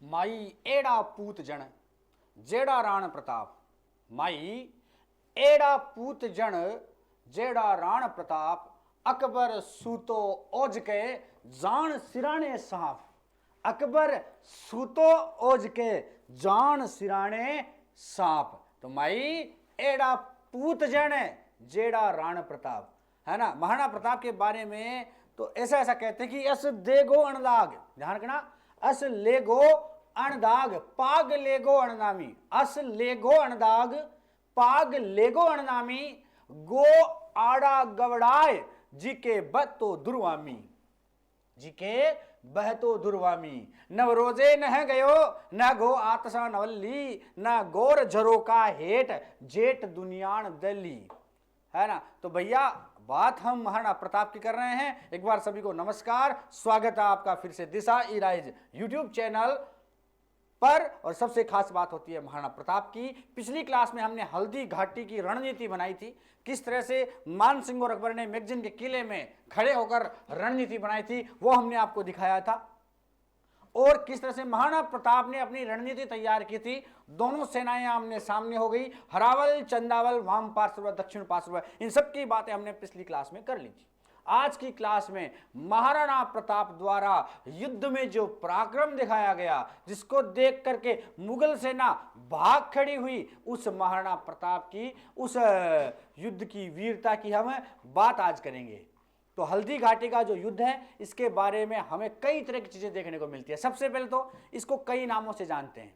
माई एड़ा पूत जन जेड़ा राण प्रताप। माई एड़ा पूत जन जेड़ा राण प्रताप। अकबर सूतो ओज के जान सिराने साफ। अकबर सूतो ओज के जान सिराने साफ। तो माई एड़ा पूत जन जेड़ा राण प्रताप, है ना। महाराणा प्रताप के बारे में तो ऐसा ऐसा कहते हैं कि अस देगो अणदाग, ध्यान रखना, अस लेगो अणदाग पाग लेगो अणनामी। अस लेगो अणदाग पाग लेगो अणनामी। गो आड़ा गवड़ाए जिके बतो दुर्वामी। जिके बहतो दुर्वामी। नवरोजे नह गयो न गो आतसा नवल्ली। न गोर झरो का हेठ जेठ दुनियान दली, है ना। तो भैया बात हम महाराणा प्रताप की कर रहे हैं। एक बार सभी को नमस्कार, स्वागत है आपका फिर से दिशा ईराइज यूट्यूब चैनल पर। और सबसे खास बात होती है महाराणा प्रताप की। पिछली क्लास में हमने हल्दी घाटी की रणनीति बनाई थी, किस तरह से मान सिंह और अकबर ने मैगजीन के किले में खड़े होकर रणनीति बनाई थी, वो हमने आपको दिखाया था। और किस तरह से महाराणा प्रताप ने अपनी रणनीति तैयार की थी। दोनों सेनाएं आमने सामने हो गई, हरावल चंदावल वाम पार्श्व दक्षिण पार्श्व, इन सब की बातें हमने पिछली क्लास में कर ली थी। आज की क्लास में महाराणा प्रताप द्वारा युद्ध में जो पराक्रम दिखाया गया, जिसको देख करके मुगल सेना भाग खड़ी हुई, उस महाराणा प्रताप की उस युद्ध की वीरता की हम बात आज करेंगे। तो हल्दी घाटी का जो युद्ध है, इसके बारे में हमें कई तरह की चीजें देखने को मिलती है। सबसे पहले तो इसको कई नामों से जानते हैं,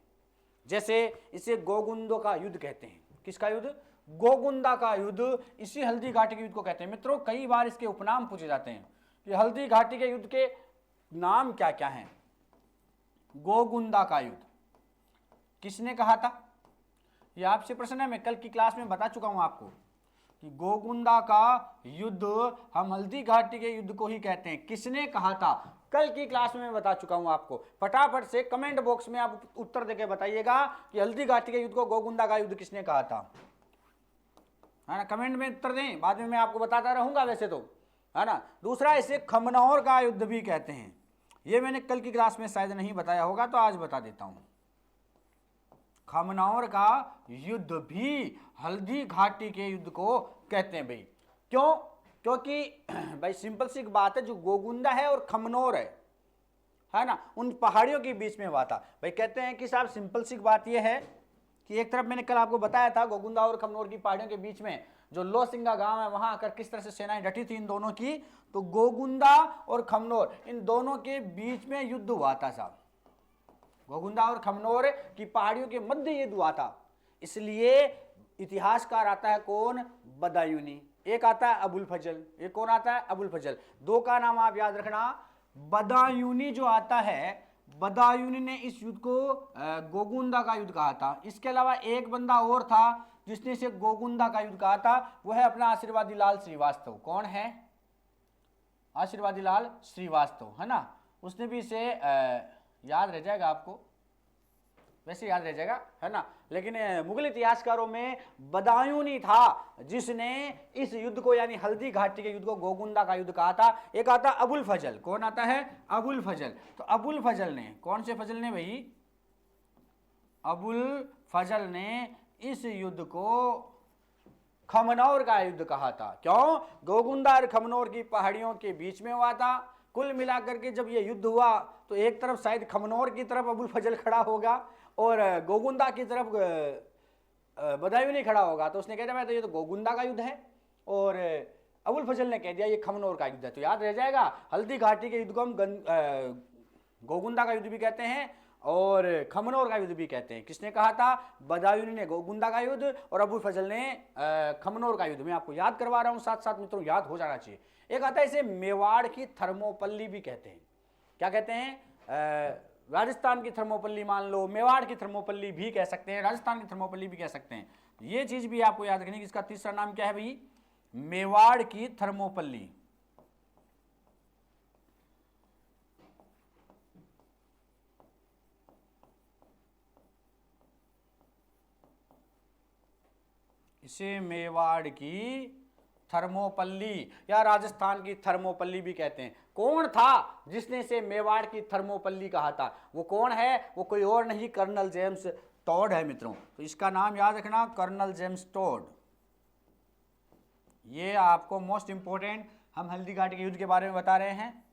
जैसे इसे गोगुंदों का युद्ध कहते हैं। किसका युद्ध? गोगुंदा का युद्ध। इसी हल्दी घाटी के युद्ध को कहते हैं। मित्रों, कई बार इसके उपनाम पूछे जाते हैं कि हल्दी घाटी के युद्ध के नाम क्या क्या हैं। गोगुंदा का युद्ध किसने कहा था? यह आपसे प्रश्न है। मैं कल की क्लास में बता चुका हूं आपको कि गोगुंदा का युद्ध हम हल्दी घाटी के युद्ध को ही कहते हैं। किसने कहा था? कल की क्लास में मैं बता चुका हूं आपको। फटाफट से कमेंट बॉक्स में आप उत्तर देके बताइएगा कि हल्दी घाटी के युद्ध को गोगुंदा का युद्ध किसने कहा था, है ना। कमेंट में उत्तर दें, बाद में मैं आपको बताता रहूंगा वैसे तो, है ना। दूसरा, इसे खमनौर का युद्ध भी कहते हैं। यह मैंने कल की क्लास में शायद नहीं बताया होगा, तो आज बता देता हूं। खमनौर का युद्ध भी हल्दी घाटी के युद्ध को कहते हैं भाई। क्यों? क्योंकि भाई सिंपल सी बात है, जो गोगुंदा है और खमनौर है ना, उन पहाड़ियों के बीच में हुआ था। भाई कहते हैं कि साहब सिंपल सी बात यह है कि एक तरफ मैंने कल आपको बताया था, गोगुंदा और खमनौर की पहाड़ियों के बीच में जो लोसिंगा गांव है, वहां आकर किस तरह से सेनाएं डटी थी इन दोनों की। तो गोगुंदा और खमनौर, इन दोनों के बीच में युद्ध हुआ था साहब। गोगुंदा और खमनौर की पहाड़ियों के मध्य युद्ध हुआ था। इसलिए इतिहासकार आता है कौन? बदायूनी। एक आता है अबुल फजल। एक कौन आता है? अबुल फजल। दो का नाम आप याद रखना। बदायूनी जो आता है, बदायूनी ने इस युद्ध को गोगुंदा का युद्ध कहा था। इसके अलावा एक बंदा और था जिसने इसे गोगुंदा का युद्ध कहा था, वह है अपना आशीर्वादी लाल श्रीवास्तव। कौन है? आशीर्वादी लाल श्रीवास्तव, है ना। उसने भी इसे याद रह जाएगा आपको, वैसे याद रह जाएगा, है ना। लेकिन मुगल इतिहासकारों में बदायूनी था जिसने इस युद्ध को, यानी हल्दी घाटी के युद्ध को गोगुंदा का युद्ध कहा था। एक आता अबुल फजल। कौन आता है? अबुल फजल। तो अबुल फजल ने, कौन से फजल ने भाई? अबुल फजल ने इस युद्ध को खमनौर का युद्ध कहा था। क्यों? गोगुंदा और खमनौर की पहाड़ियों के बीच में हुआ था। कुल मिलाकर के जब यह युद्ध हुआ तो एक तरफ शायद खमनौर की तरफ अबुल फजल खड़ा होगा और गोगुंदा की तरफ बदायूनी खड़ा होगा। तो उसने कह दिया तो ये तो गोगुंदा का युद्ध है, और अबुल फजल ने कह दिया ये खमनौर का युद्ध है। तो याद रह जाएगा, हल्दी घाटी के युद्ध को हम गोगुंदा का युद्ध भी कहते हैं और खमनौर का युद्ध भी कहते हैं। किसने कहा था? बदायूनी ने गोगुंदा का युद्ध और अबुल फजल ने खमनौर का युद्ध। मैं आपको याद करवा रहा हूं, साथ साथ मित्रों याद हो जाना चाहिए। एक आता है, इसे मेवाड़ की थर्मोपल्ली भी कहते हैं। क्या कहते हैं? राजस्थान की थर्मोपल्ली मान लो, मेवाड़ की थर्मोपल्ली भी कह सकते हैं, राजस्थान की थर्मोपल्ली भी कह सकते हैं। ये चीज भी आपको याद रखनी कि इसका तीसरा नाम क्या है भाई? मेवाड़ की थर्मोपल्ली। इसे मेवाड़ की थर्मोपल्ली या राजस्थान की थर्मोपल्ली भी कहते हैं। कौन था जिसने इसे मेवाड़ की थर्मोपल्ली कहा था? वो कौन है? वो कोई और नहीं, कर्नल जेम्स टॉड है मित्रों। तो इसका नाम याद रखना, कर्नल जेम्स टॉड। ये आपको मोस्ट इंपॉर्टेंट, हम हल्दी घाटी के युद्ध के बारे में बता रहे हैं।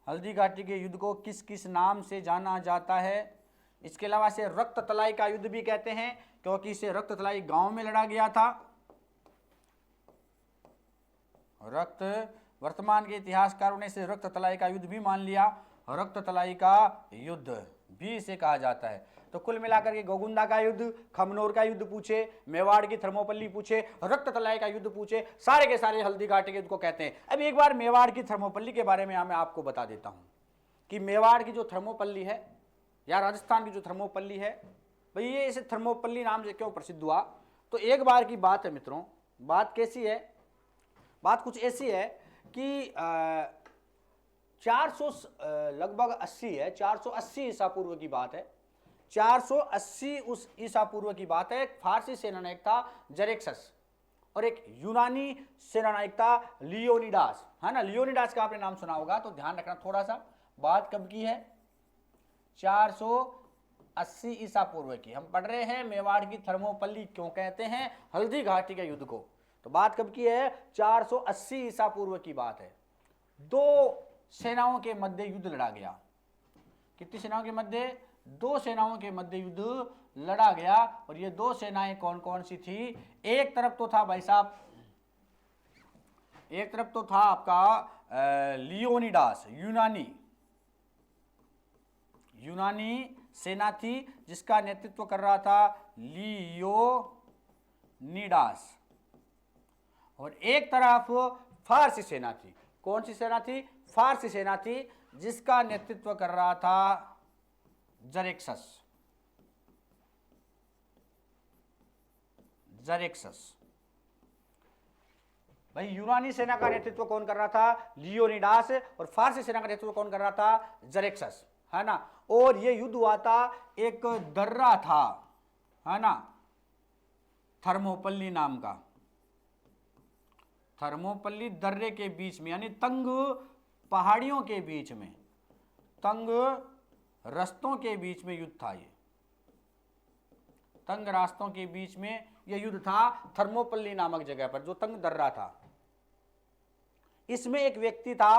हल्दी घाटी के युद्ध को किस किस नाम से जाना जाता है? इसके अलावा इसे रक्त तलाई का युद्ध भी कहते हैं, क्योंकि इसे रक्त तलाई गांव में लड़ा गया था। वर्तमान के इतिहासकारों ने इसे रक्त तलाई का युद्ध भी मान लिया। रक्त तलाई का युद्ध भी इसे कहा जाता है। तो कुल मिलाकर के गोगुंदा का युद्ध, खमनोर का युद्ध पूछे, मेवाड़ की थर्मोपल्ली पूछे, रक्त तलाई का युद्ध पूछे, सारे के सारे हल्दी घाटी के युद्ध को कहते हैं। अब एक बार मेवाड़ की थर्मोपल्ली के बारे में मैं आपको बता देता हूं कि मेवाड़ की जो थर्मोपल्ली है या राजस्थान की जो थर्मोपल्ली है, भाई ये इसे थर्मोपल्ली नाम से क्यों प्रसिद्ध हुआ? तो एक बार की बात है मित्रों, बात कैसी है? बात कुछ ऐसी है कि 400 लगभग 80 है, 480 ईसा पूर्व की बात है। 480 उस ईसा पूर्व की बात है। एक फारसी सेनानायक था जरेक्सस और एक यूनानी सेनानायक था लियोनिडास, है ना। लियोनिडास का आपने नाम सुना होगा, तो ध्यान रखना थोड़ा सा। बात कब की है? 480 ईसा पूर्व की। हम पढ़ रहे हैं मेवाड़ की थर्मोपल्ली क्यों कहते हैं हल्दी घाटी के युद्ध को। तो बात कब की है? 480 ईसा पूर्व की बात है। दो सेनाओं के मध्य युद्ध लड़ा गया। कितनी सेनाओं के मध्य? दो सेनाओं के मध्य युद्ध लड़ा गया। और ये दो सेनाएं कौन कौन सी थी? एक तरफ तो था भाई साहब, एक तरफ तो था आपका लियोनिडास, यूनानी सेना थी जिसका नेतृत्व कर रहा था लियोनिडास। और एक तरफ फारसी सेना थी। कौन सी सेना थी? फारसी सेना थी जिसका नेतृत्व कर रहा था जरेक्सस। भाई यूनानी सेना का नेतृत्व कौन कर रहा था? लियोनिडास। और फारसी सेना का नेतृत्व कौन कर रहा था? जरेक्सस, है ना। और ये युद्ध हुआ था, एक दर्रा था, है ना, थर्मोपल्ली नाम का। थर्मोपल्ली दर्रे के बीच में, यानी तंग पहाड़ियों के बीच में, तंग रास्तों के बीच में युद्ध था। ये तंग रास्तों के बीच में यह युद्ध था थर्मोपल्ली नामक जगह पर, जो तंग दर्रा था। इसमें एक व्यक्ति था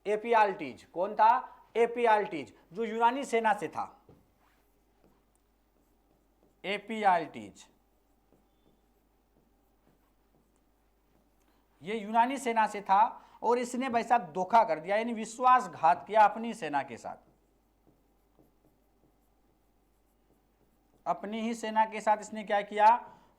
एपियाल्टीज। कौन था? एपियाल्टीज, जो यूनानी सेना से था। एपियाल्टीज ये यूनानी सेना से था और इसने भाई साहब धोखा कर दिया, यानी विश्वासघात किया अपनी सेना के साथ। अपनी ही सेना के साथ इसने क्या किया?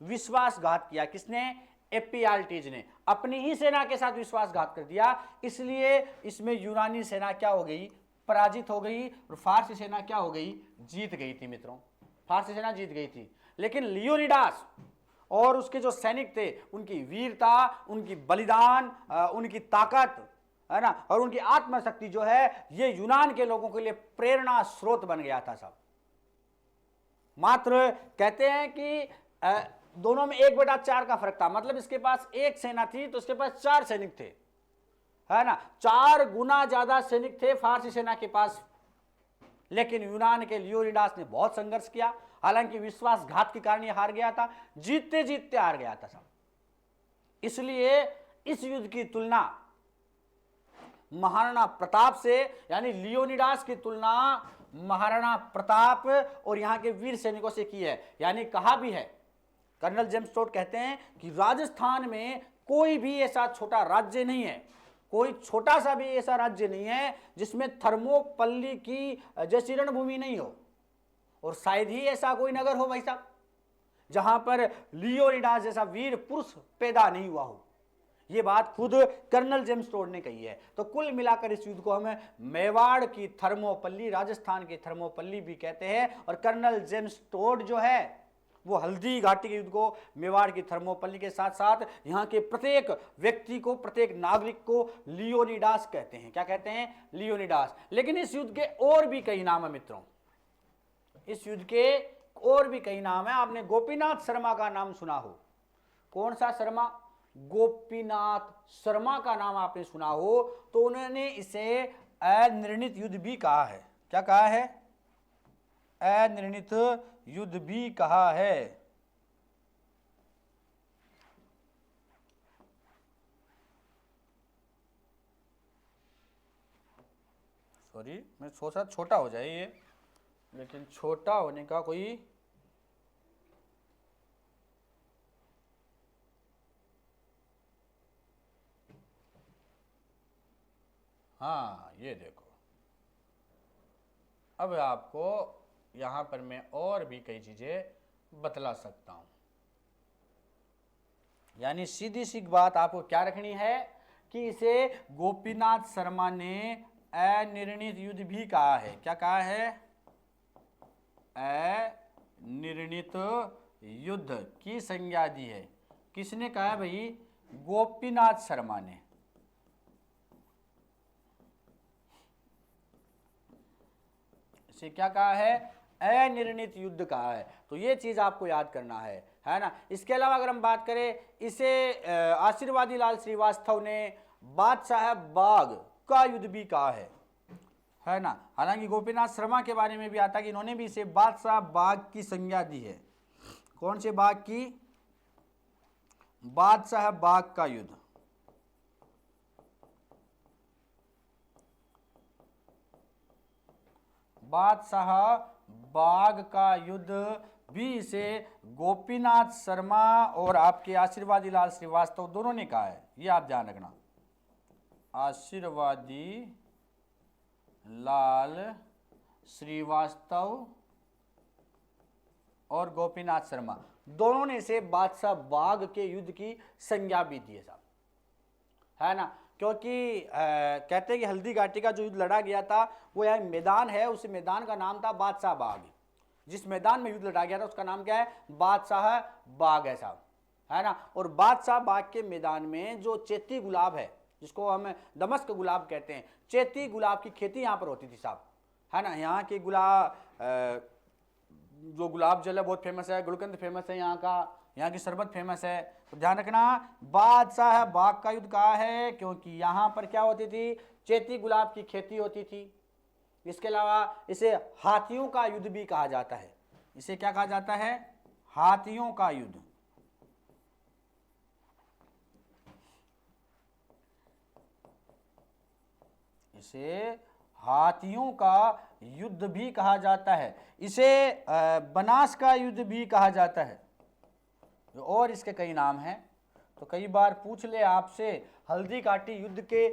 विश्वासघात किया। किसने? एपियाल्टीज ने अपनी ही सेना के साथ विश्वासघात कर दिया। इसलिए इसमें यूनानी सेना क्या हो गई? पराजित हो गई। और फारसी सेना क्या हो गई? जीत गई थी मित्रों। फारसी सेना जीत गई थी। लेकिन लियोनिडास और उसके जो सैनिक थे, उनकी वीरता, उनकी बलिदान, उनकी ताकत, है ना, और उनकी आत्मशक्ति जो है, ये यूनान के लोगों के लिए प्रेरणा स्रोत बन गया था सब। मात्र कहते हैं कि दोनों में 1/4 का फर्क था। मतलब इसके पास एक सेना थी तो उसके पास 4 सैनिक थे, है ना। 4 गुना ज्यादा सैनिक थे फारसी सेना के पास। लेकिन यूनान के लियोनिडास ने बहुत संघर्ष किया। हालांकि विश्वासघात के कारण ये हार गया था, जीतते जीतते हार गया था सब। इसलिए इस युद्ध की तुलना महाराणा प्रताप से, यानी लियोनिडास की तुलना महाराणा प्रताप और यहां के वीर सैनिकों से की है। यानी कहा भी है, कर्नल जेम्स टॉड कहते हैं कि राजस्थान में कोई भी ऐसा छोटा राज्य नहीं है, कोई छोटा सा भी ऐसा राज्य नहीं है जिसमें थर्मोपल्ली की जैसी रणभूमि नहीं हो। और शायद ही ऐसा कोई नगर हो भाई साहब जहां पर लियोनिडास जैसा वीर पुरुष पैदा नहीं हुआ हो। यह बात खुद कर्नल जेम्स टॉड ने कही है। तो कुल मिलाकर इस युद्ध को हम मेवाड़ की थर्मोपल्ली, राजस्थान की थर्मोपल्ली भी कहते हैं। और कर्नल जेम्स टॉड जो है वो हल्दी घाटी के युद्ध को मेवाड़ की थर्मोपल्ली के साथ साथ यहाँ के प्रत्येक व्यक्ति को, प्रत्येक नागरिक को लियोनिडास कहते हैं। क्या कहते हैं? लियोनिडास। लेकिन इस युद्ध के और भी कई नाम है मित्रों, इस युद्ध के और भी कई नाम है। आपने गोपीनाथ शर्मा का नाम सुना हो। कौन सा शर्मा? गोपीनाथ शर्मा का नाम आपने सुना हो तो उन्होंने इसे अनिर्णित युद्ध भी कहा है। क्या कहा है? अनिर्णित युद्ध भी कहा है। सॉरी, मैं सोचा छोटा हो जाए ये, लेकिन छोटा होने का कोई हाँ, ये देखो, अब आपको यहां पर मैं और भी कई चीजें बतला सकता हूं। यानी सीधी सी बात आपको क्या रखनी है कि इसे गोपीनाथ शर्मा ने अनिर्णित युद्ध भी कहा है। क्या कहा है? अनिर्णित युद्ध की संज्ञा दी है। किसने कहा है भाई? गोपीनाथ शर्मा ने। इसे क्या कहा है? अनिर्णित युद्ध कहा है। तो ये चीज आपको याद करना है ना। इसके अलावा अगर हम बात करें, इसे आशीर्वादी लाल श्रीवास्तव ने बादशाह बाग का युद्ध भी कहा है ना। हालांकि गोपीनाथ शर्मा के बारे में भी आता है कि इन्होंने भी इसे बादशाह बाग की संज्ञा दी है। कौन से बाग की? बादशाह बाग का युद्ध। बादशाह बाग का युद्ध भी इसे गोपीनाथ शर्मा और आपके आशीर्वादी लाल श्रीवास्तव दोनों ने कहा है। ये आप ध्यान रखना, आशीर्वादी लाल श्रीवास्तव और गोपीनाथ शर्मा दोनों ने इसे बादशाह बाग के युद्ध की संज्ञा भी दी है साहब, है ना। क्योंकि कहते हैं कि हल्दी घाटी का जो युद्ध लड़ा गया था वो यह मैदान है, उस मैदान का नाम था बादशाह बाग। जिस मैदान में युद्ध लड़ा गया था उसका नाम क्या है? बादशाह बाग है साहब, है ना। और बादशाह बाग के मैदान में जो चेती गुलाब है, जिसको हम दमस्क गुलाब कहते हैं, चेती गुलाब की खेती यहाँ पर होती थी साहब, है ना। यहाँ की जो गुलाब जल है बहुत फेमस है, गुलकंद फेमस है यहाँ का, यहाँ की शरबत फेमस है। तो ध्यान रखना, बादशाह बाग का युद्ध कहा है क्योंकि यहाँ पर क्या होती थी? चेती गुलाब की खेती होती थी। इसके अलावा इसे हाथियों का युद्ध भी कहा जाता है। इसे क्या कहा जाता है? हाथियों का युद्ध। इसे हाथियों का युद्ध भी कहा जाता है। इसे बनास का युद्ध भी कहा जाता है, और इसके कई नाम हैं। तो कई बार पूछ ले आपसे, हल्दी घाटी युद्ध के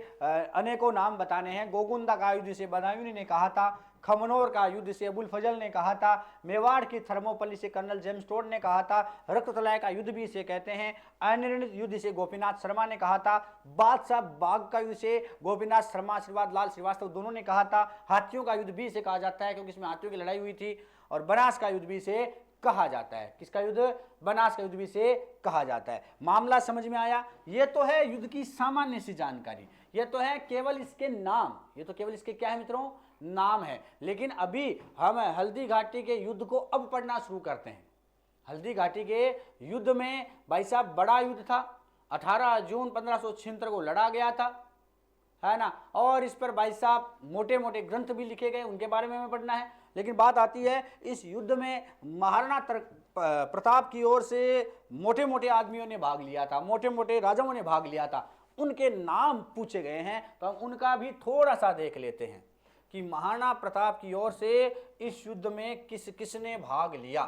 अनेकों नाम बताने हैं। गोगुंदा का युद्ध इसे बदायूं ने कहा था, खमनोर का युद्ध से अबुल फजल ने कहा था, मेवाड़ की थर्मोपल्ली से कर्नल जेम्स टोड ने कहा था, रक्ततलय का युद्ध भी इसे कहते हैं, अनिर्णित युद्ध से गोपीनाथ शर्मा ने कहा था, बादशाह बाग का युद्ध से गोपीनाथ शर्मा आशीर्वाद लाल श्रीवास्तव दोनों ने कहा था, हाथियों का युद्ध भी इसे कहा जाता है क्योंकि इसमें हाथियों की लड़ाई हुई थी, और बनास का युद्ध भी इसे कहा जाता है। किसका युद्ध? बनास का युद्ध भी से कहा जाता है। मामला समझ में आया? ये तो है युद्ध की सामान्य सी जानकारी, ये तो है केवल इसके नाम, ये तो केवल इसके क्या है मित्रों? नाम है। लेकिन अभी हम हल्दी घाटी के युद्ध को अब पढ़ना शुरू करते हैं। हल्दी घाटी के युद्ध में भाई साहब बड़ा युद्ध था, 18 जून 1576 को लड़ा गया था, है ना। और इस पर भाई साहब मोटे मोटे ग्रंथ भी लिखे गए, उनके बारे में हमें पढ़ना है। लेकिन बात आती है इस युद्ध में महाराणा प्रताप की ओर से मोटे मोटे आदमियों ने भाग लिया था, मोटे मोटे राजाओं ने भाग लिया था, उनके नाम पूछे गए हैं। तो हम उनका भी थोड़ा सा देख लेते हैं कि महाराणा प्रताप की ओर से इस युद्ध में किस किसने भाग लिया।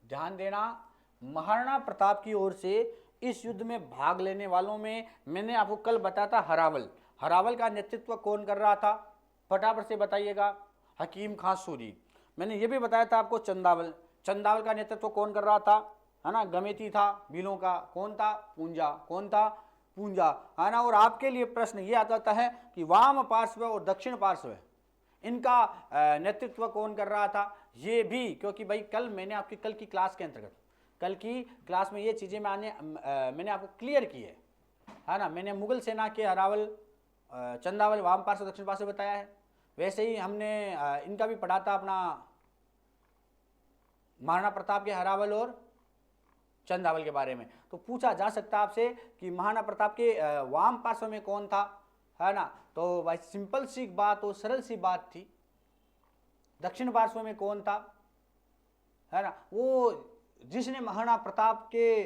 ध्यान देना, महाराणा प्रताप की ओर से इस युद्ध में भाग लेने वालों में मैंने आपको कल बताया था हरावल। हरावल का नेतृत्व कौन कर रहा था? फटाफट से बताइएगा। हकीम खां सूरी। मैंने ये भी बताया था आपको चंदावल। चंदावल का नेतृत्व कौन कर रहा था? है ना, गमेती था भीलों का। कौन था? पूंजा। कौन था? पूंजा, है ना। और आपके लिए प्रश्न ये आ जाता है कि वाम पार्श्व और दक्षिण पार्श्व इनका नेतृत्व कौन कर रहा था? ये भी, क्योंकि भाई कल मैंने आपकी कल की क्लास के अंतर्गत, कल की क्लास में ये चीज़ें मैंने आपको क्लियर की है ना। मैंने मुगल सेना के हरावल, चंदावल, वाम पार्श्व, दक्षिण पार्श्व बताया है। वैसे ही हमने इनका भी पढ़ा था अपना, महाराणा प्रताप के हरावल और चंदावल के बारे में। तो पूछा जा सकता है आपसे कि महाराणा प्रताप के वाम पार्श्व में कौन था, है ना। तो भाई सिंपल सी बात और सरल सी बात थी, दक्षिण पार्श्व में कौन था, है ना, वो जिसने महाराणा प्रताप के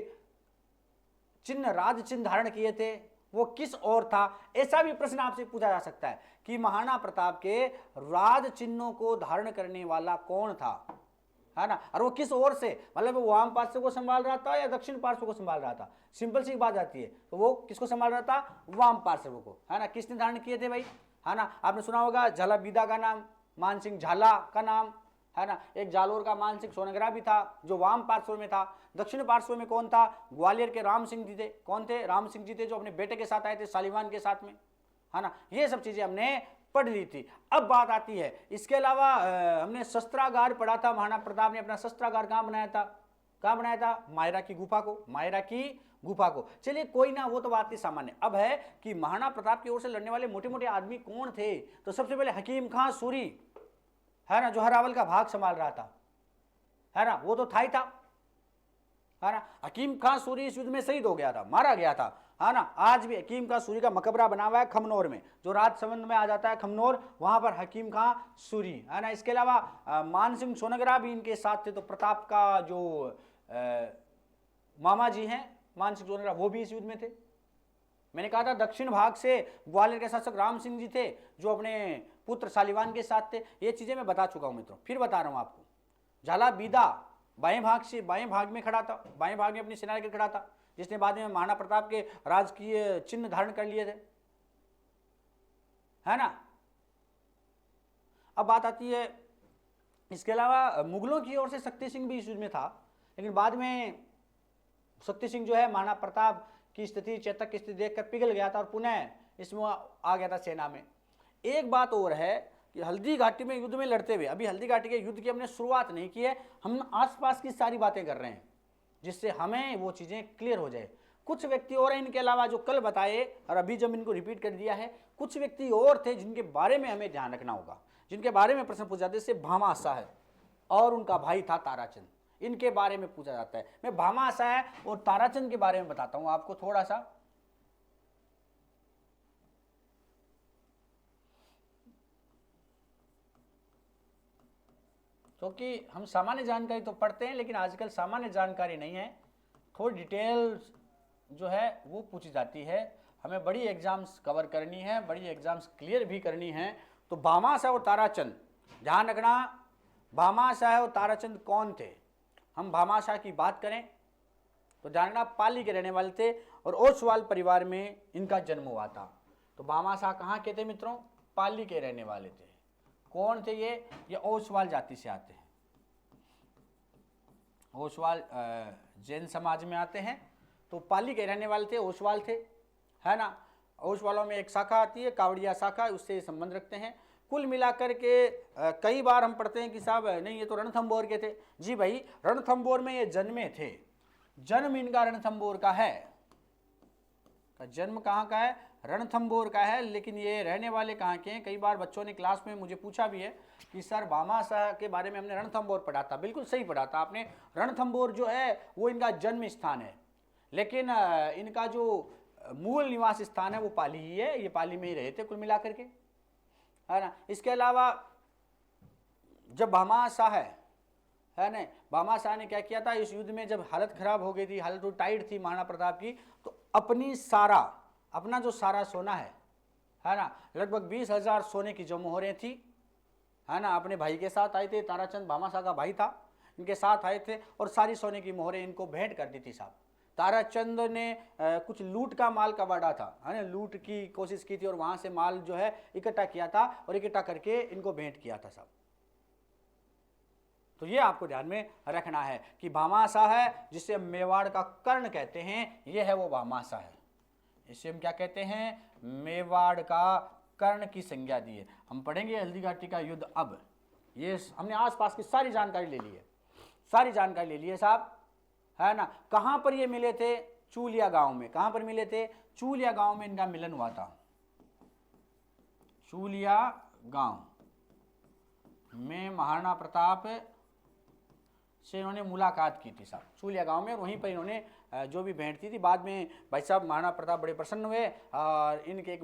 चिन्ह, राज चिन्ह धारण किए थे, वो किस ओर था। ऐसा भी प्रश्न आपसे पूछा जा सकता है कि महाराणा प्रताप के राज चिन्हों को धारण करने वाला कौन था, है ना, और वो किस ओर से, मतलब वो वाम पार्श्व को संभाल रहा था या दक्षिण पार्श्व को संभाल रहा था। सिंपल सी बात आती है, तो वो किसको संभाल रहा था, वाम पार्श्व को, है ना। किसने धारण किए थे भाई, है ना, आपने सुना होगा झाला बीदा का नाम, मान सिंह झाला का नाम, है ना। एक जालोर का मान सिंह सोनगरा भी था जो वाम पार्श्व में था। दक्षिण पार्श्व में कौन था, ग्वालियर के राम सिंह जी थे। कौन थे, राम सिंह जी थे, जो अपने बेटे के साथ आए थे सालिवान के साथ में, है ना। ये सब चीजें हमने पढ़ ली थी। अब बात आती है, इसके अलावा हमने शस्त्रागार पढ़ा था। महाराणा प्रताप ने अपना शस्त्रागार कहाँ बनाया था, कहाँ बनाया था, मायरा की गुफा को, मायरा की गुफा को। चलिए कोई ना, वो तो बात ही सामान्य। अब है कि महाराणा प्रताप की ओर से लड़ने वाले मोटे मोटे आदमी कौन थे। तो सबसे पहले हकीम खां सूरी, है ना, जो हरावल का भाग संभाल रहा था, है ना, वो तो था ही था, है ना। हकीम खां सूरी इस युद्ध में शहीद हो गया था, मारा गया था, है ना। आज भी हकीम खां सूरी का मकबरा बना हुआ है खमनौर में, जो राजसमंद में आ जाता है खमनौर, वहां पर हकीम खां सूरी, है ना। इसके अलावा मान सिंह सोनगरा भी इनके साथ थे। तो प्रताप का जो मामा जी हैं मान सिंह सोनगरा, वो भी इस युद्ध में थे। मैंने कहा था दक्षिण भाग से ग्वालियर के शासक राम सिंह जी थे, जो अपने पुत्र सालिवान के साथ थे। ये चीजें मैं बता चुका हूं मित्रों, फिर बता रहा हूं आपको। झाला बीदा बाएं भाग से, बाएं भाग में खड़ा था, बाएं भाग में अपनी सेना लेकर खड़ा था, जिसने बाद में महाराणा प्रताप के राजकीय चिन्ह धारण कर लिए थे, है ना। अब बात आती है, इसके अलावा मुगलों की ओर से शक्ति सिंह भी इस युद्ध में था, लेकिन बाद में शक्ति सिंह जो है महाराणा प्रताप की स्थिति, चेतक की स्थिति देखकर पिघल गया था और पुनः इसमें आ गया था सेना में। एक बात और है कि हल्दी घाटी में युद्ध में लड़ते हुए, अभी हल्दी घाटी के युद्ध की हमने शुरुआत नहीं की है, हम आसपास की सारी बातें कर रहे हैं, जिससे हमें वो चीजें क्लियर हो जाए। कुछ व्यक्ति और इनके अलावा जो कल बताए और अभी जब इनको रिपीट कर दिया है, कुछ व्यक्ति और थे जिनके बारे में हमें ध्यान रखना होगा, जिनके बारे में प्रश्न पूछा जाता है। जैसे भामाशाह है और उनका भाई था ताराचंद, इनके बारे में पूछा जाता है। मैं भामाशाह और ताराचंद के बारे में बताता हूं आपको थोड़ा सा। क्योंकि तो हम सामान्य जानकारी तो पढ़ते हैं, लेकिन आजकल सामान्य जानकारी नहीं है, थोड़ी डिटेल्स जो है वो पूछी जाती है। हमें बड़ी एग्जाम्स कवर करनी है, बड़ी एग्जाम्स क्लियर भी करनी है। तो भामाशाह और ताराचंद, ध्यान रखना, भामाशाह और ताराचंद कौन थे। हम भामाशाह की बात करें तो ध्यान रखना, पाली के रहने वाले थे और ओसवाल परिवार में इनका जन्म हुआ था। तो भामाशाह कहाँ के थे मित्रों, पाली के रहने वाले थे। कौन थे ये ओसवाल जाति से आते हैं, ओसवाल जैन समाज में आते हैं। तो पाली के रहने वाले थे, ओसवाल थे, है ना। ओसवालों में एक शाखा आती है कावड़िया शाखा, उससे संबंध रखते हैं। कुल मिलाकर के कई बार हम पढ़ते हैं कि साहब नहीं ये तो रणथंभौर के थे। जी भाई, रणथंभौर में ये जन्मे थे, जन्म इनका रणथंभौर का है, जन्म कहाँ का है, रणथंभौर का है, लेकिन ये रहने वाले कहाँ के हैं। कई बार बच्चों ने क्लास में मुझे पूछा भी है कि सर भामाशाह के बारे में हमने रणथंभौर पढ़ा था। बिल्कुल सही पढ़ा था आपने, रणथंभौर जो है वो इनका जन्म स्थान है, लेकिन इनका जो मूल निवास स्थान है वो पाली ही है, ये पाली में ही रहे थे कुल मिलाकर के, है ना। इसके अलावा जब भामाशाह है ना, भामाशाह ने क्या किया था इस युद्ध में, जब हालत खराब हो गई थी, हालत तो टाइट थी महाराणा प्रताप की, तो अपना जो सारा सोना है ना, लगभग 20,000 सोने की जो मोहरें थी, है ना, अपने भाई के साथ आए थे। ताराचंद भामाशाह का भाई था, इनके साथ आए थे और सारी सोने की मोहरें इनको भेंट कर दी थी साहब। ताराचंद ने कुछ लूट का माल कबाड़ा था, है ना, लूट की कोशिश की थी और वहां से माल जो है इकट्ठा किया था और इकट्ठा करके इनको भेंट किया था साहब। तो ये आपको ध्यान में रखना है कि भामाशाह है, जिसे मेवाड़ का कर्ण कहते हैं, ये है वो भामाशाह है। इसे हम क्या कहते हैं, मेवाड़ का कर्ण की संज्ञा दी है। हम पढ़ेंगे हल्दी घाटी का युद्ध। अब ये हमने आसपास की सारी जानकारी ले ली है, सारी जानकारी ले ली है साहब, है ना। कहां पर ये मिले थे, चूलिया गांव में। कहां पर मिले थे, चूलिया गांव में इनका मिलन हुआ था। चूलिया गांव में महाराणा प्रताप से इन्होंने मुलाकात की थी साहब चूलिया गांव में, और वहीं पर इन्होंने जो भी भेंट की थी। बाद में भाई साहब महाराणा प्रताप बड़े प्रसन्न हुए और इनके एक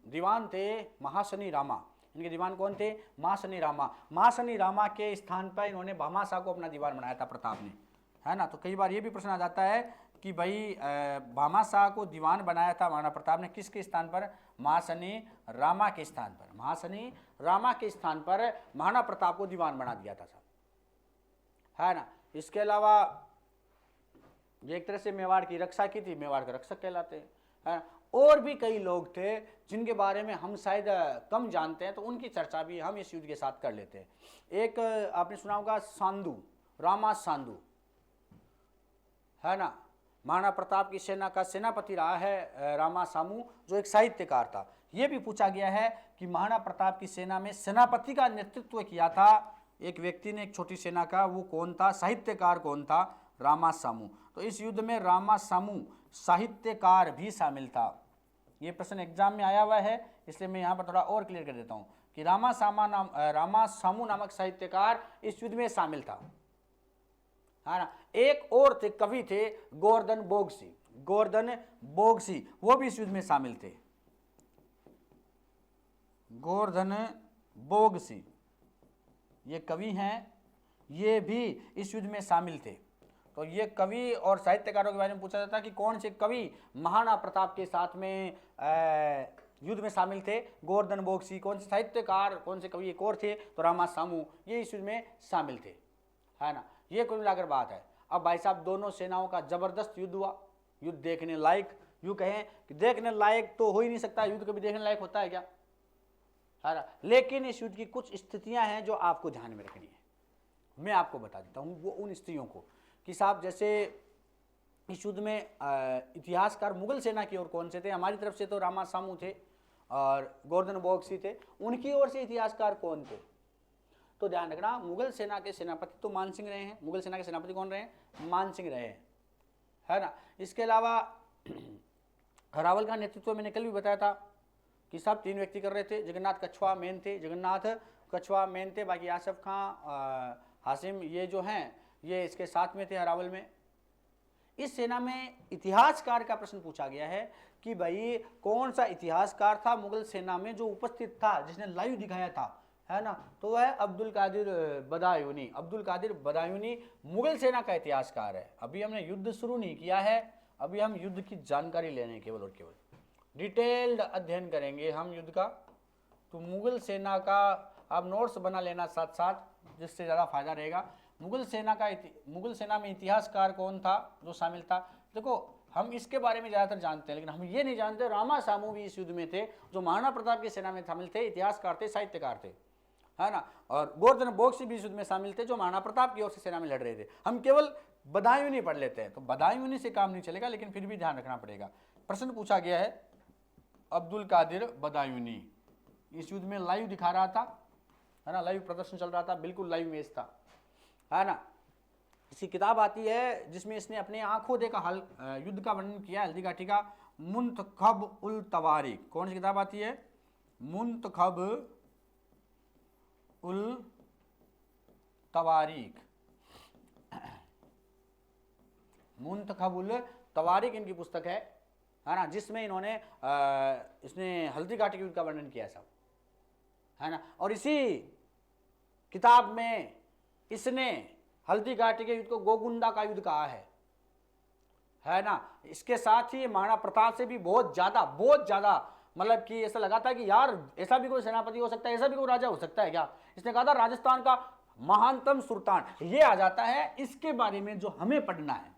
दीवान थे महाशनि रामा। इनके दीवान कौन थे? महाशनि रामा। महाशनि रामा के स्थान पर इन्होंने भामाशाह को अपना दीवान बनाया था प्रताप ने, है ना। तो कई बार ये भी प्रश्न आ जाता है कि भाई भामाशाह को दीवान बनाया था महाराणा प्रताप ने किसके स्थान पर? महाशनि रामा के स्थान पर। महाशनि रामा के स्थान पर महाराणा प्रताप को दीवान बना दिया था साहब, है ना। इसके अलावा ये एक तरह से मेवाड़ की रक्षा की थी, मेवाड़ के रक्षक कहलाते हैं। और भी कई लोग थे जिनके बारे में हम शायद कम जानते हैं, तो उनकी चर्चा भी हम इस युद्ध के साथ कर लेते हैं। एक आपने सुना होगा सांदू, रामा सांदू, है ना। महाराणा प्रताप की सेना का सेनापति रहा है रामा सामू, जो एक साहित्यकार था। यह भी पूछा गया है कि महाराणा प्रताप की सेना में सेनापति का नेतृत्व किया था एक व्यक्ति ने, एक छोटी सेना का, वो कौन था? साहित्यकार कौन था? रामा सामू। तो इस युद्ध में रामा सामू साहित्यकार भी शामिल था। ये प्रश्न एग्जाम में आया हुआ है, इसलिए मैं यहाँ पर थोड़ा और क्लियर कर देता हूँ कि रामा सामू नामक साहित्यकार इस युद्ध में शामिल था, है ना। एक और थे, कवि थे गोवर्धन बोगसी, गोवर्धन बोगसी, वो भी इस युद्ध में शामिल थे। गोवर्धन बोगसी ये कवि हैं, ये भी इस युद्ध में शामिल थे। तो ये कवि और साहित्यकारों के बारे में पूछा जाता है कि कौन से कवि महाराणा प्रताप के साथ में युद्ध में शामिल थे? गोवर्धन बोगसी। कौन से साहित्यकार, कौन से कवि एक और थे? तो रामा सामू, ये इस युद्ध में शामिल थे, है ना। ये कुल मिलाकर बात है। अब भाई साहब दोनों सेनाओं का जबरदस्त युद्ध हुआ, युद्ध देखने लायक। यूँ कहें कि देखने लायक तो हो ही नहीं सकता, युद्ध कभी देखने लायक होता है क्या, है ना। लेकिन इस युद्ध की कुछ स्थितियां हैं जो आपको ध्यान में रखनी है। मैं आपको बता देता हूँ वो उन स्थितियों को कि साहब जैसे इस युद्ध में इतिहासकार मुगल सेना की ओर कौन से थे? हमारी तरफ से तो रामा सामू थे और गोवर्धन बोगसी थे। उनकी ओर से इतिहासकार कौन थे? तो ध्यान रखना, मुगल सेना के सेनापति तो मान सिंह रहे हैं। मुगल सेना के सेनापति कौन रहे हैं? मान सिंह रहे हैं, है ना। इसके अलावा हरावल का नेतृत्व मैंने कल भी बताया था कि साहब 3 व्यक्ति कर रहे थे। जगन्नाथ कछवा मेन थे, जगन्नाथ कछवा मेन थे, बाकी आसफ खां, हासिम, ये जो हैं ये इसके साथ में थे हरावल में। इस सेना में इतिहासकार का प्रश्न पूछा गया है कि भाई कौन सा इतिहासकार था मुगल सेना में जो उपस्थित था, जिसने लाइव दिखाया था, है ना। तो वह अब्दुल कादिर बदायूनी। अब्दुल कादिर बदायूनी मुगल सेना का इतिहासकार है। अभी हमने युद्ध शुरू नहीं किया है, अभी हम युद्ध की जानकारी लेने केवल और केवल डिटेल्ड अध्ययन करेंगे हम युद्ध का। तो मुगल सेना का आप नोट्स बना लेना साथ साथ, जिससे ज़्यादा फायदा रहेगा। मुगल सेना में इतिहासकार कौन था जो शामिल था? देखो हम इसके बारे में ज़्यादातर जानते हैं, लेकिन हम ये नहीं जानते रामा सामू भी इस युद्ध में थे, जो महाराणा प्रताप की सेना में शामिल थे, इतिहासकार थे, साहित्यकार थे, है ना। और गोवर्धन बोगसी भी इस युद्ध में शामिल थे, जो महाराणा प्रताप की ओर से सेना में लड़ रहे थे। हम केवल बदायूनी पढ़ लेते हैं, तो बदायूनी से काम नहीं चलेगा, लेकिन फिर भी ध्यान रखना पड़ेगा। प्रश्न पूछा गया है अब्दुल कादिर बदायूनी इस युद्ध में लाइव दिखा रहा था, है ना, लाइव प्रदर्शन चल रहा था, बिल्कुल लाइव मैच था, है ना। इसकी किताब आती है जिसमें इसने अपने आंखों देखा हल युद्ध का वर्णन किया, हल्दी घाटी का। मुंतखब उल तवारीख, कौन सी किताब आती है? मुंतखब उल तवारीख, मुंतखब उल तवारीख इनकी पुस्तक है ना, जिसमें इन्होंने इसने हल्दी घाटी के युद्ध का वर्णन किया सब, है ना। और इसी किताब में इसने हल्दी घाटी के युद्ध को गोगुंदा का युद्ध कहा है ना। इसके साथ ही महाराणा प्रताप से भी बहुत ज्यादा मतलब कि ऐसा लगा था कि यार ऐसा भी कोई सेनापति हो सकता है, ऐसा भी कोई राजा हो सकता है क्या। इसने कहा था राजस्थान का महानतम सुल्तान, ये आ जाता है इसके बारे में जो हमें पढ़ना है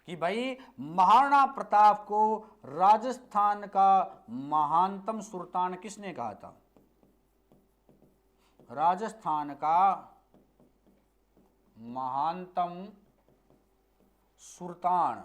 कि भाई महाराणा प्रताप को राजस्थान का महानतम सुल्तान किसने कहा था? राजस्थान का महानतम सुल्तान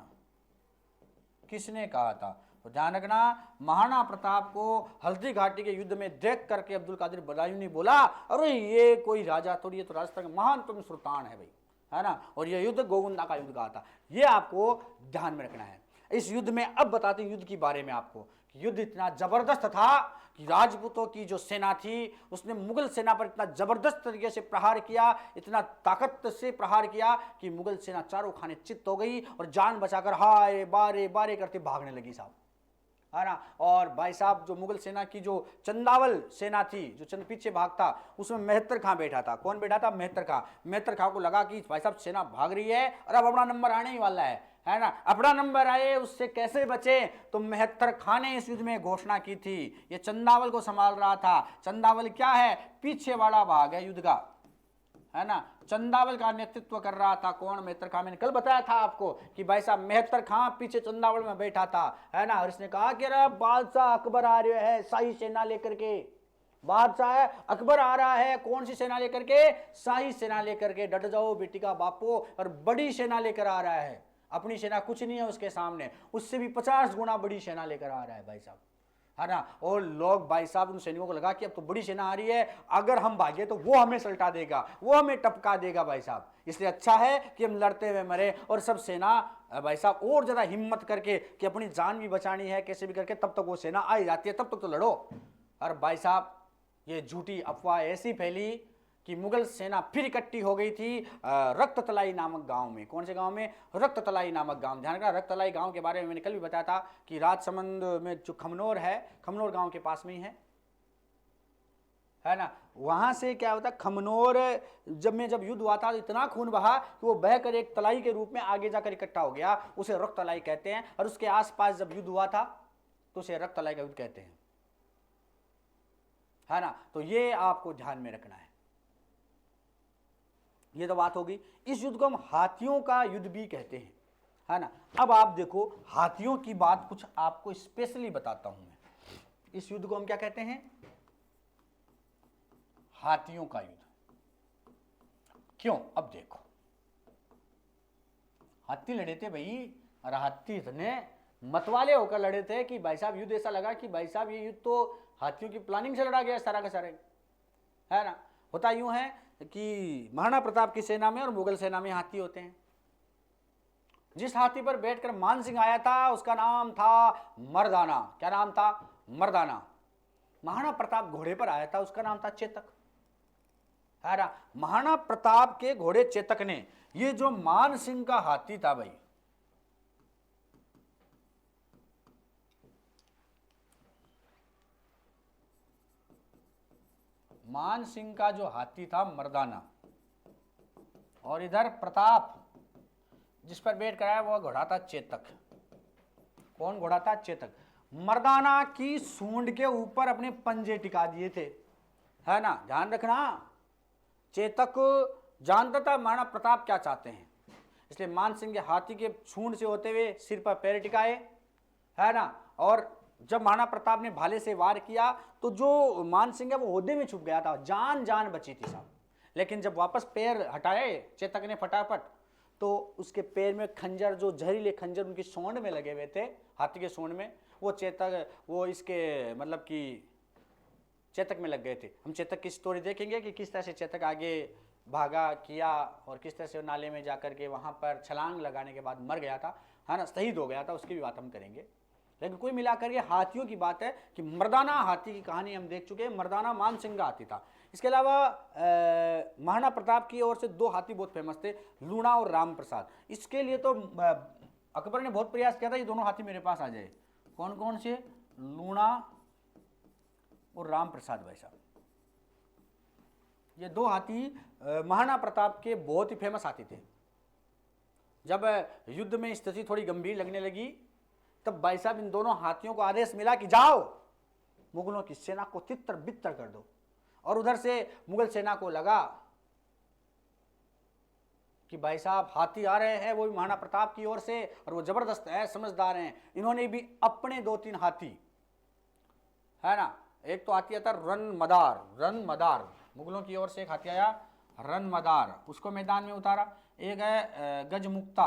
किसने कहा था? तो ध्यान रखना, महाराणा प्रताप को हल्दी घाटी के युद्ध में देख करके अब्दुल कादिर बदायूनी बोला, अरे ये कोई राजा तो, ये तो राजस्थान का महानतम सुल्तान है भाई, है ना। और ये युद्ध गोगुंदा का युद्ध कहा था, ये आपको ध्यान में रखना है। इस युद्ध में अब बताते हैं युद्ध के बारे में आपको, युद्ध इतना जबरदस्त था कि राजपूतों की जो सेना थी उसने मुगल सेना पर इतना जबरदस्त तरीके से प्रहार किया, इतना ताकत से प्रहार किया कि मुगल सेना चारों खाने चित्त हो गई और जान बचाकर हाय बारे बारे करते भागने लगी साहब, है ना। और भाई साहब जो मुगल सेना की जो चंदावल सेना थी, जो चंद पीछे भागता, उसमें मेहतर खां बैठा था। कौन बैठा था? मेहतर खां। मेहतर खां को लगा कि भाई साहब सेना भाग रही है और अब अपना नंबर आने ही वाला है ना, अपना नंबर आए उससे कैसे बचे। तो मेहतर खां ने इस युद्ध में घोषणा की थी, ये चंदावल को संभाल रहा था। चंदावल क्या है? पीछे वाला भाग है युद्ध का, है ना। चंदावल का नेतृत्व कर रहा था कौन? मेहतर खां। मैंने कल बताया था आपको कि भाई साहब मेहतर खां पीछे चंदावल में बैठा था, है ना। और इसने कहा कि अरे बादशाह अकबर आ रहे हैं शाही सेना लेकर के, बादशाह अकबर आ रहा है। कौन सी सेना लेकर के? शाही सेना लेकर के। डट जाओ बेटी का बापो, और बड़ी सेना लेकर आ रहा है। अपनी सेना कुछ नहीं है उसके सामने, उससे भी 50 गुना बड़ी सेना लेकर आ रहा है भाई साहब, है ना। और लोग भाई साहब उन सैनिकों को लगा कि अब तो बड़ी सेना आ रही है, अगर हम भागे तो वो हमें सल्टा देगा, वो हमें टपका देगा भाई साहब, इसलिए अच्छा है कि हम लड़ते हुए मरे। और सब सेना भाई साहब और ज्यादा हिम्मत करके कि अपनी जान भी बचानी है कैसे भी करके, तब तक वो सेना आई जाती है, तब तक तो लड़ो। और भाई साहब ये झूठी अफवाह ऐसी फैली कि मुगल सेना फिर इकट्ठी हो गई थी रक्ततलाई नामक गांव में। कौन से गांव में? रक्ततलाई नामक गांव। ध्यान रखना, रक्ततलाई गांव के बारे में मैंने कल भी बताया था कि राजसमंद में जो खमनोर है, खमनोर गांव के पास में ही है ना। वहां से क्या होता, खमनोर जब युद्ध हुआ था तो इतना खून बहा कि वो बहकर एक तलाई के रूप में आगे जाकर इकट्ठा हो गया, उसे रक्ततलाई कहते हैं। और उसके आसपास जब युद्ध हुआ था तो उसे रक्ततलाई का युद्ध कहते हैं, है ना। तो ये आपको ध्यान में रखना है। ये तो बात होगी। इस युद्ध को हम हाथियों का युद्ध भी कहते हैं, है ना। अब आप देखो, हाथियों की बात कुछ आपको स्पेशली बताता हूं मैं। इस युद्ध को हम क्या कहते हैं? हाथियों का युद्ध। क्यों? अब देखो, हाथी लड़े थे भाई, और हाथी इतने मतवाले होकर लड़े थे कि भाई साहब युद्ध ऐसा लगा कि भाई साहब ये युद्ध तो हाथियों की प्लानिंग से लड़ा गया सारा का सारा, है ना। होता यूं है कि महाराणा प्रताप की सेना में और मुगल सेना में हाथी होते हैं। जिस हाथी पर बैठकर मान सिंह आया था उसका नाम था मर्दाना। क्या नाम था? मर्दाना। महाराणा प्रताप घोड़े पर आया था, उसका नाम था चेतक, है ना। महाराणा प्रताप के घोड़े चेतक ने ये जो मान सिंह का हाथी था भाई, मान सिंह का जो हाथी था मर्दाना, और इधर प्रताप जिस पर बैठ कर आया वो घोड़ा था चेतक। कौन घोड़ा था? चेतक। मर्दाना की सूंड के ऊपर अपने पंजे टिका दिए थे, है ना। ध्यान रखना, चेतक जानता था महाराणा प्रताप क्या चाहते हैं, इसलिए मान सिंह के हाथी के सूंड से होते हुए सिर पर पैर टिकाए, है ना। और जब महाराणा प्रताप ने भाले से वार किया तो जो मान सिंह है वो ओहदे में छुप गया था, जान बची थी साहब। लेकिन जब वापस पैर हटाए चेतक ने फटाफट, तो उसके पैर में खंजर, जो जहरीले खंजर उनकी सूंड में लगे हुए थे, हाथी के सूंड में, वो चेतक, वो इसके मतलब कि चेतक में लग गए थे। हम चेतक की स्टोरी देखेंगे कि किस तरह से चेतक आगे भागा किया और किस तरह से नाले में जाकर के वहां पर छलांग लगाने के बाद मर गया था, है ना, शहीद हो गया था, उसकी भी बात हम करेंगे। लेकिन कोई मिलाकर ये हाथियों की बात है कि मर्दाना हाथी की कहानी हम देख चुके हैं। मर्दाना मान सिंह का हाथी था। इसके अलावा महाराणा प्रताप की ओर से 2 हाथी बहुत फेमस थे, लूणा और राम प्रसाद। इसके लिए तो अकबर ने बहुत प्रयास किया था ये दोनों हाथी मेरे पास आ जाए। कौन कौन से? लूणा और राम प्रसाद भाई साहब। ये 2 हाथी महाराणा प्रताप के बहुत ही फेमस हाथी थे। जब युद्ध में स्थिति थोड़ी गंभीर लगने लगी तब भाई साहब इन दोनों हाथियों को आदेश मिला कि जाओ मुगलों की सेना को तितर बितर कर दो। और उधर से मुगल सेना को लगा कि भाई साहब हाथी आ रहे हैं, वो भी महाराणा प्रताप की ओर से, और वो जबरदस्त है, समझदार हैं। इन्होंने भी अपने 2-3 हाथी, है ना, एक तो हाथी आता रन मदार, मुगलों की ओर से एक हाथी आया रन मदार, उसको मैदान में उतारा। एक है गजमुक्ता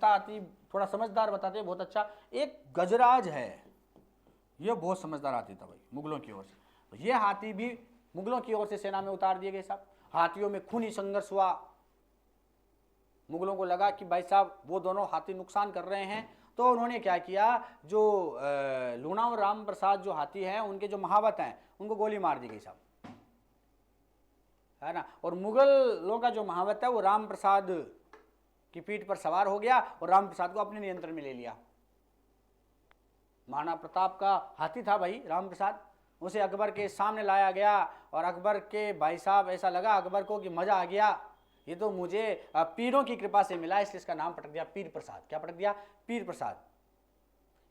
हाथी, थोड़ा समझदार बताते हैं, बहुत अच्छा। एक गजराज है, ये बहुत समझदार हाथी था भाई मुगलों की ओर से। तो ये हाथी भी मुगलों की ओर से सेना में उतार दिए गए साहब। हाथियों में खूनी संघर्ष हुआ। मुगलों को लगा कि भाई साहब वो दोनों हाथी नुकसान कर रहे हैं, तो उन्होंने क्या किया, जो लूणा और राम प्रसाद जो हाथी हैं उनके जो महावत हैं उनको गोली मार दी गई साहब, है ना। और मुगलों का जो महावत है वो राम प्रसाद की पीठ पर सवार हो गया और राम प्रसाद को अपने नियंत्रण में ले लिया। महाराणा प्रताप का हाथी था भाई राम प्रसाद, उसे अकबर के सामने लाया गया और अकबर के भाई साहब ऐसा लगा अकबर को कि मजा आ गया, ये तो मुझे पीरों की कृपा से मिला, इसलिए इसका नाम पटक दिया पीर प्रसाद। क्या पटक दिया? पीर प्रसाद।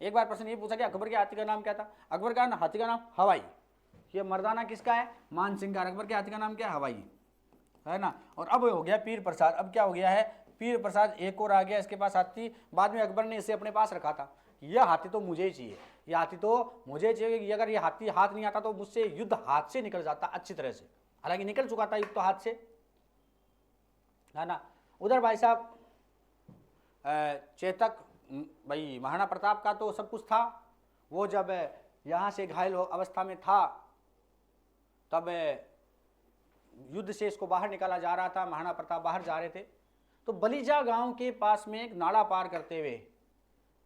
एक बार प्रश्न ये पूछा कि अकबर के हाथी का नाम क्या था? अकबर का हाथी का नाम हवाई। ये मर्दाना किसका है? मान सिंह का। अकबर के हाथी का नाम क्या है? हवाई, है ना। और अब हो गया पीर प्रसाद। अब क्या हो गया है? पीर प्रसाद एक और आ गया इसके पास हाथी। बाद में अकबर ने इसे अपने पास रखा था, यह हाथी तो मुझे ही चाहिए, यह हाथी तो मुझे चाहिए। अगर ये हाथी हाथ नहीं आता तो मुझसे युद्ध हाथ से निकल जाता अच्छी तरह से, हालांकि निकल चुका था युद्ध तो हाथ से, है ना। उधर भाई साहब चेतक भाई महाराणा प्रताप का तो सब कुछ था, वो जब यहाँ से घायल अवस्था में था तब युद्ध से इसको बाहर निकाला जा रहा था, महाराणा प्रताप बाहर जा रहे थे, तो बलीजा गांव के पास में एक नाला पार करते हुए,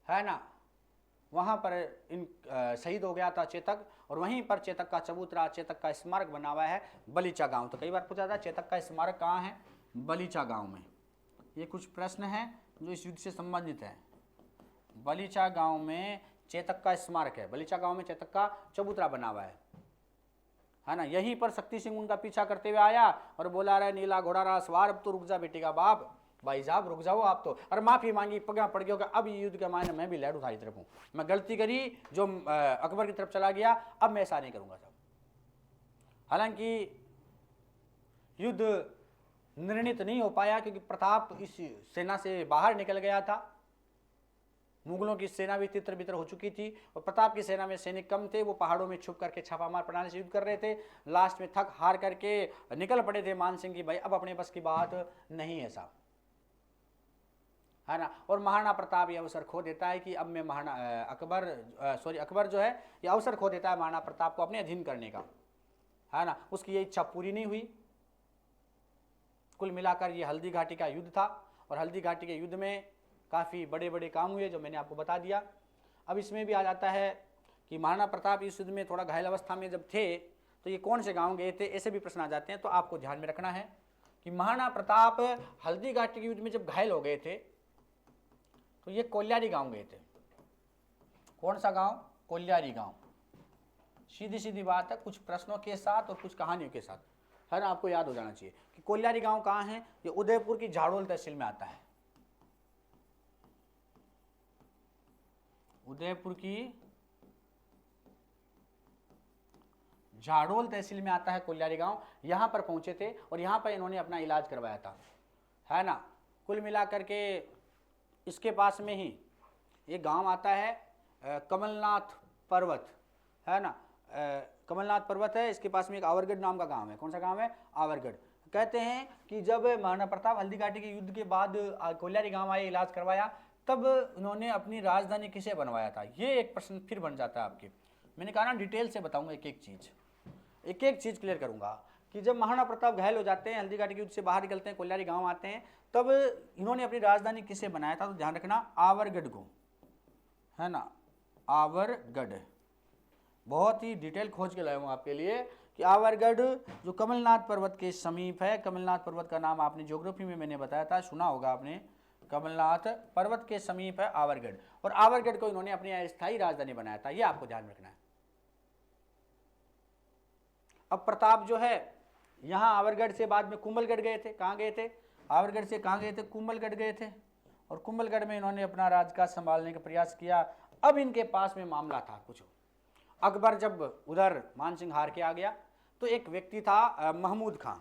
है ना, वहाँ पर इन शहीद हो गया था चेतक। और वहीं पर चेतक का चबूतरा, चेतक का स्मारक बना हुआ है बलीचा गांव। तो कई बार पूछा था चेतक का स्मारक कहाँ है? बलीचा गांव में। ये कुछ प्रश्न हैं जो इस युद्ध से संबंधित है। बलीचा गांव में चेतक का स्मारक है, बलीचा गांव में चेतक का चबूतरा बना हुआ है ना। यहीं पर शक्ति सिंह उनका पीछा करते हुए आया और बोला रहा नीला घोड़ा रहा सवार, अब तो रुक जा बेटी का बाप, भाई साहब रुक जाओ आप तो। और माफी मांगी, पगा पड़ गया, अब ये युद्ध के मायने मैं भी लहर उठाई तरफ हूँ, मैं गलती करी जो अकबर की तरफ चला गया, अब मैं ऐसा नहीं करूंगा साहब। हालांकि युद्ध निर्णित नहीं हो पाया क्योंकि प्रताप इस सेना से बाहर निकल गया था, मुगलों की सेना भी तितर बितर हो चुकी थी और प्रताप की सेना में सैनिक कम थे, वो पहाड़ों में छुप करके छापामार प्रणाली से युद्ध कर रहे थे। लास्ट में थक हार करके निकल पड़े थे मान सिंह की भाई अब अपने बस की बात नहीं है साहब, है ना। और महाराणा प्रताप ये अवसर खो देता है कि अब मैं अकबर जो है ये अवसर खो देता है महाराणा प्रताप को अपने अधीन करने का, है ना। उसकी ये इच्छा पूरी नहीं हुई। कुल मिलाकर ये हल्दी घाटी का युद्ध था और हल्दी घाटी के युद्ध में काफ़ी बड़े बड़े काम हुए जो मैंने आपको बता दिया। अब इसमें भी आ जाता है कि महाराणा प्रताप इस युद्ध में थोड़ा घायल अवस्था में जब थे तो ये कौन से गांव गए थे, ऐसे भी प्रश्न आ जाते हैं। तो आपको ध्यान में रखना है कि महाराणा प्रताप हल्दी घाटी के युद्ध में जब घायल हो गए थे तो ये कोल्यारी गांव गए थे। कौन सा गांव? कोल्यारी गांव। सीधी सीधी बात है, कुछ प्रश्नों के साथ और कुछ कहानियों के साथ, है ना, आपको याद हो जाना चाहिए कि कोल्यारी गांव कहाँ है। ये उदयपुर की झाड़ोल तहसील में आता है, उदयपुर की झाड़ोल तहसील में आता है कोल्यारी गांव। यहां पर पहुंचे थे और यहां पर इन्होंने अपना इलाज करवाया था, है ना। कुल मिलाकर के इसके पास में ही एक गांव आता है कमलनाथ पर्वत, है ना। कमलनाथ पर्वत है, इसके पास में एक आवरगढ़ नाम का गांव है। कौन सा गांव है? आवरगढ़। कहते हैं कि जब महाराणा प्रताप हल्दी घाटी के युद्ध के बाद कोल्यारी गांव आए, इलाज करवाया, तब उन्होंने अपनी राजधानी किसे बनवाया था? ये एक प्रश्न फिर बन जाता है आपके। मैंने कहा ना डिटेल से बताऊंगा, एक एक चीज क्लियर करूंगा कि जब महाराणा प्रताप घायल हो जाते हैं, हल्दी घाटी के युद्ध से बाहर निकलते हैं, कोल्यारी गांव आते हैं, तब इन्होंने अपनी राजधानी किसे बनाया था? तो ध्यान रखना आवरगढ़ को, है ना, आवरगढ़। बहुत ही डिटेल खोज के लाया हूँ आपके लिए कि आवरगढ़ जो कमलनाथ पर्वत के समीप है। कमलनाथ पर्वत का नाम आपने ज्योग्राफी में मैंने बताया था, सुना होगा आपने। कमलनाथ पर्वत के समीप है आवरगढ़ और आवरगढ़ को इन्होंने अपनी अस्थायी राजधानी बनाया था, ये आपको ध्यान रखना है। अब प्रताप जो है यहाँ आवरगढ़ से बाद में कुंभलगढ़ गए थे। कहाँ गए थे? आवरगढ़ से कहाँ गए थे? कुंभलगढ़ गए थे और कुंभलगढ़ में इन्होंने अपना राजकाज संभालने का प्रयास किया। अब इनके पास में मामला था कुछ। अकबर जब उधर मानसिंह हार के आ गया तो एक व्यक्ति था महमूद खां।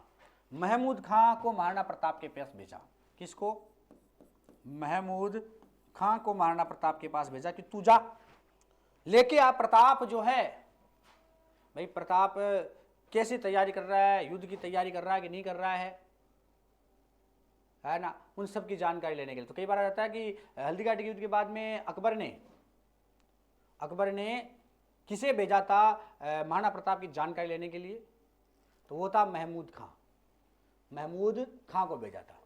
महमूद खां को महाराणा प्रताप के पास भेजा। किसको? महमूद खां को महाराणा प्रताप के पास भेजा कि तू जा लेके आ। प्रताप जो है भाई, प्रताप कैसी तैयारी कर रहा है, युद्ध की तैयारी कर रहा है कि नहीं कर रहा है ना, उन सब की जानकारी लेने के लिए। तो कई बार आ जाता है कि हल्दी घाटी के युद्ध के बाद में अकबर ने किसे भेजा था महाराणा प्रताप की जानकारी लेने के लिए? तो वो था महमूद खां। महमूद खां को भेजा था।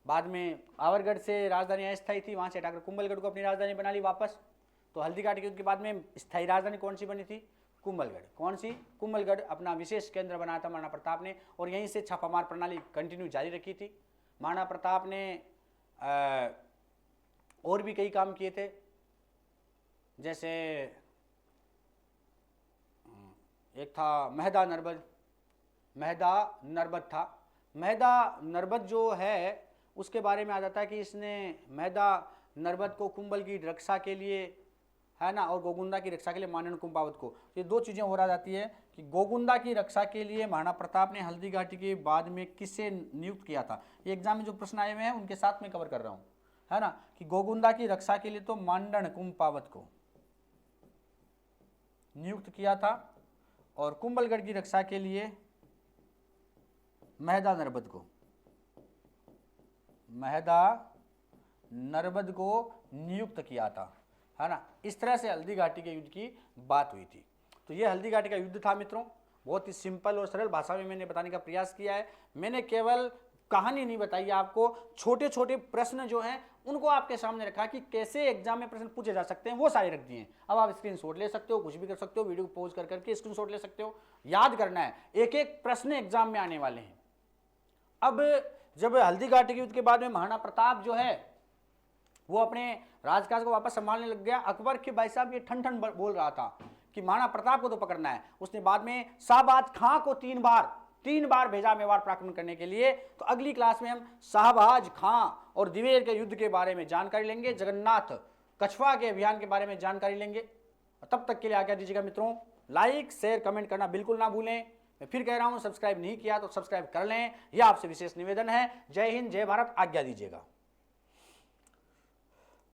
बाद में आवरगढ़ से राजधानी अस्थायी थी, वहाँ से हटाकर कुंभलगढ़ को अपनी राजधानी बना ली वापस। तो हल्दीघाटी के युद्ध के बाद में स्थायी राजधानी कौन सी बनी थी? कुंभलगढ़। कौन सी? कुंभलगढ़ अपना विशेष केंद्र बनाया था महाराणा प्रताप ने, और यहीं से छापामार प्रणाली कंटिन्यू जारी रखी थी। महाराणा प्रताप ने और भी कई काम किए थे, जैसे एक था मेहदा नर्बद। मेहदा नर्बद था। मेहदा नर्बद जो है उसके बारे में आ जाता है कि इसने मेहदा नर्बद को कुंभल की रक्षा के लिए, है ना, और गोगुंदा की रक्षा के लिए मानन कुंपावत को, ये दो चीज़ें हो रहा जाती है कि गोगुंदा की रक्षा के लिए महाराणा प्रताप ने हल्दीघाटी के बाद में किसे नियुक्त किया था। ये एग्जाम में जो प्रश्न आए हुए हैं उनके साथ में कवर कर रहा हूँ, है ना, कि गोगुंदा की रक्षा के लिए तो मांडन कुंपावत को नियुक्त किया था, और कुंभलगढ़ की रक्षा के लिए मेहदा नर्बद को नियुक्त किया था, है ना। इस तरह से हल्दीघाटी के युद्ध की बात हुई थी। तो ये हल्दीघाटी का युद्ध था मित्रों। बहुत ही सिंपल और सरल भाषा में मैंने बताने का प्रयास किया है। मैंने केवल कहानी नहीं बताई आपको, छोटे छोटे प्रश्न जो हैं उनको आपके सामने रखा कि कैसे एग्जाम में प्रश्न पूछे जा सकते हैं, वो सारे रख दिए हैं। अब आप स्क्रीनशॉट ले सकते हो, कुछ भी कर सकते हो, वीडियो पॉज कर करके स्क्रीनशॉट ले सकते हो। याद करना है, एक एक प्रश्न एग्जाम में आने वाले हैं। अब जब हल्दीघाटी के युद्ध के बाद में महाराणा प्रताप जो है वो अपने राजकाज को वापस संभालने लग गया। अकबर के भाई साहब ये ठन ठन बोल रहा था कि महाराणा प्रताप को तो पकड़ना है। उसने बाद में शाहबाज खां को तीन बार भेजा मेवाड़ पर आक्रमण करने के लिए। तो अगली क्लास में हम शाहबाज खां और दिवेर के युद्ध के बारे में जानकारी लेंगे, जगन्नाथ कछवा के अभियान के बारे में जानकारी लेंगे। तब तक के लिए आज्ञा दीजिएगा मित्रों। लाइक शेयर कमेंट करना बिल्कुल ना भूलें। मैं फिर कह रहा हूं, सब्सक्राइब नहीं किया तो सब्सक्राइब कर लें, यह आपसे विशेष निवेदन है। जय हिंद, जय भारत, आज्ञा दीजिएगा।